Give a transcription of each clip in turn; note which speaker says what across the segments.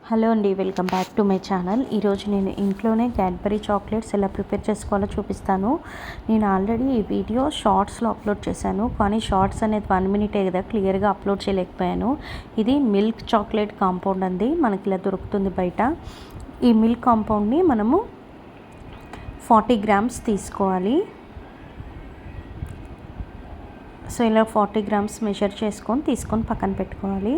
Speaker 1: Hello అండి, welcome back to my channel. ఈరోజు నేను ఇంట్లోనే క్యాడ్బరీ చాక్లెట్స్ ఎలా ప్రిపేర్ చేసుకోవాలో చూపిస్తాను. నేను ఆల్రెడీ ఈ వీడియో షార్ట్స్లో అప్లోడ్ చేశాను, కానీ షార్ట్స్ అనేది 1 మినిటే కదా, క్లియర్గా అప్లోడ్ చేయలేకపోయాను. ఇది మిల్క్ చాక్లెట్ కాంపౌండ్ అండి, మనకి ఇలా దొరుకుతుంది బయట. ఈ మిల్క్ కాంపౌండ్ని మనము 40 గ్రామ్స్ తీసుకోవాలి. సో ఇలా 40 గ్రామ్స్ మెజర్ తీసుకొని పక్కన పెట్టుకోవాలి.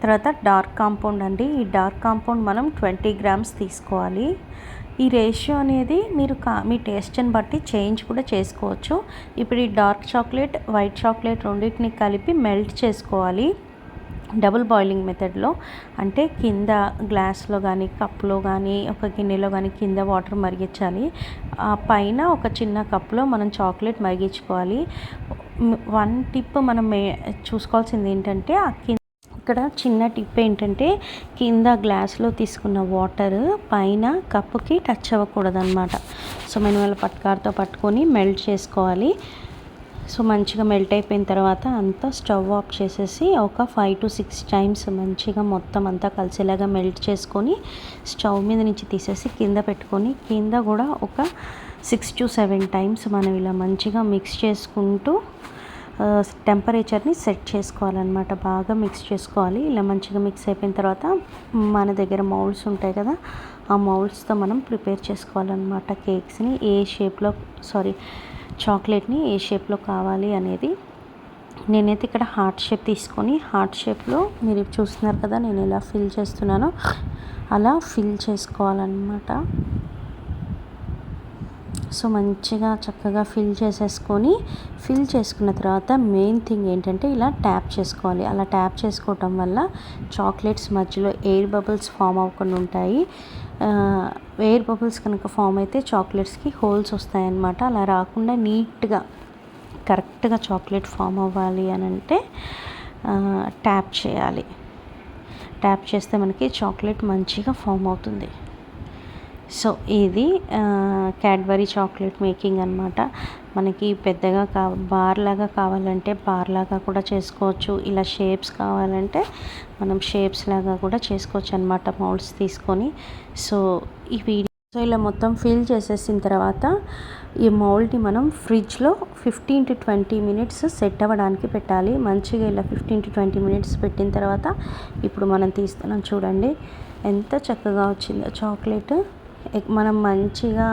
Speaker 1: తర్వాత డార్క్ కాంపౌండ్ అండి, ఈ డార్క్ కాంపౌండ్ మనం 20 గ్రామ్స్ తీసుకోవాలి. ఈ రేషియో అనేది మీరు మీ టేస్ట్ని బట్టి చేంజ్ కూడా చేసుకోవచ్చు. ఇప్పుడు ఈ డార్క్ చాక్లెట్, వైట్ చాక్లెట్ రెండింటిని కలిపి మెల్ట్ చేసుకోవాలి డబుల్ బాయిలింగ్ మెథడ్లో. అంటే కింద గ్లాస్లో కానీ కప్లో కానీ ఒక గిన్నెలో కానీ కింద వాటర్ మరిగించాలి, ఆ పైన ఒక చిన్న కప్లో మనం చాక్లెట్ మరిగించుకోవాలి. వన్ టిప్ మనం చూసుకోవాల్సింది ఏంటంటే, ఇక్కడ చిన్న టిప్ ఏంటంటే, కింద గ్లాస్లో తీసుకున్న వాటర్ పైన కప్పుకి టచ్ అవ్వకూడదు అనమాట. సో మనం ఇలా పట్కారుతో పట్టుకొని మెల్ట్ చేసుకోవాలి. సో మంచిగా మెల్ట్ అయిపోయిన తర్వాత అంతా స్టవ్ ఆఫ్ చేసేసి ఒక 5 to 6 టైమ్స్ మంచిగా మొత్తం అంతా కలిసేలాగా మెల్ట్ చేసుకొని స్టవ్ మీద నుంచి తీసేసి కింద పెట్టుకొని, కింద కూడా ఒక 6 to 7 టైమ్స్ మనం ఇలా మంచిగా మిక్స్ చేసుకుంటూ టెంపరేచర్ని సెట్ చేసుకోవాలన్నమాట. బాగా మిక్స్ చేసుకోవాలి. ఇలా మంచిగా మిక్స్ అయిపోయిన తర్వాత మన దగ్గర మౌల్డ్స్ ఉంటాయి కదా, ఆ మౌల్డ్స్తో మనం ప్రిపేర్ చేసుకోవాలన్నమాట కేక్స్ని. చాక్లెట్ని ఏ షేప్లో కావాలి అనేది. నేనైతే ఇక్కడ హార్ట్ షేప్ తీసుకొని, హార్ట్ షేప్లో మీరు చూస్తున్నారు కదా నేను ఎలా ఫిల్ చేస్తున్నానో అలా ఫిల్ చేసుకోవాలన్నమాట. సో మంచిగా చక్కగా ఫిల్ చేసుకున్న తర్వాత మెయిన్ థింగ్ ఏంటంటే ఇలా ట్యాప్ చేసుకోవాలి. అలా ట్యాప్ చేసుకోవటం వల్ల చాక్లెట్స్ మధ్యలో ఎయిర్ బబుల్స్ ఫామ్ అవ్వకుండా ఉంటాయి. ఎయిర్ బబుల్స్ కనుక ఫామ్ అయితే చాక్లెట్స్కి హోల్స్ వస్తాయన్నమాట. అలా రాకుండా నీట్గా కరెక్ట్గా చాక్లెట్ ఫామ్ అవ్వాలి అని అంటే ట్యాప్ చేయాలి. ట్యాప్ చేస్తే మనకి చాక్లెట్ మంచిగా ఫామ్ అవుతుంది. సో ఇది క్యాడ్బరీ చాక్లెట్ మేకింగ్ అనమాట. మనకి పెద్దగా బార్లాగా కావాలంటే బార్లాగా కూడా చేసుకోవచ్చు. ఇలా షేప్స్ కావాలంటే మనం షేప్స్ లాగా కూడా చేసుకోవచ్చు అనమాట, మౌల్డ్స్ తీసుకొని. సో ఇలా మొత్తం ఫిల్ చేసేసిన తర్వాత ఈ మౌల్డ్ని మనం ఫ్రిడ్జ్లో 15 to 20 మినిట్స్ సెట్ అవ్వడానికి పెట్టాలి. మంచిగా ఇలా 15 to 20 మినిట్స్ పెట్టిన తర్వాత ఇప్పుడు మనం తీస్తున్నాం, చూడండి ఎంత చక్కగా వచ్చిందో చాక్లెట్. మనం మంచిగా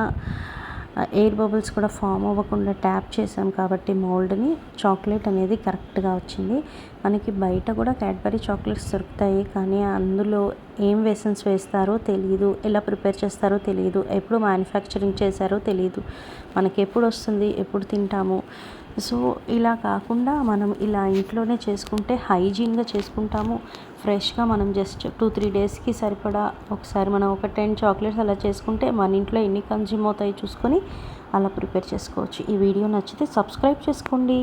Speaker 1: ఎయిర్ బబుల్స్ కూడా ఫామ్ అవ్వకుండా ట్యాప్ చేసాం కాబట్టి మౌల్డ్ని, చాక్లెట్ అనేది కరెక్ట్గా వచ్చింది. మనకి బయట కూడా క్యాడ్బరీ చాక్లెట్స్ దొరుకుతాయి, కానీ అందులో ఏం వెసన్స్ వేస్తారో తెలియదు, ఎలా ప్రిపేర్ చేస్తారో తెలియదు, ఎప్పుడు మ్యానుఫ్యాక్చరింగ్ చేశారో తెలియదు, మనకి ఎప్పుడు వస్తుంది, ఎప్పుడు తింటాము. సో ఇలా కాకుండా మనం ఇలా ఇంట్లోనే చేసుకుంటే హైజీన్గా చేసుకుంటాము. ఫ్రెష్గా మనం జస్ట్ 2-3 డేస్కి సరిపడా ఒకసారి మనం ఒక 10 చాక్లెట్స్ అలా చేసుకుంటే మన ఇంట్లో ఎన్ని కన్జ్యూమ్ అవుతాయో చూసుకొని అలా ప్రిపేర్ చేసుకోవచ్చు. ఈ వీడియో నచ్చితే సబ్స్క్రైబ్ చేసుకోండి.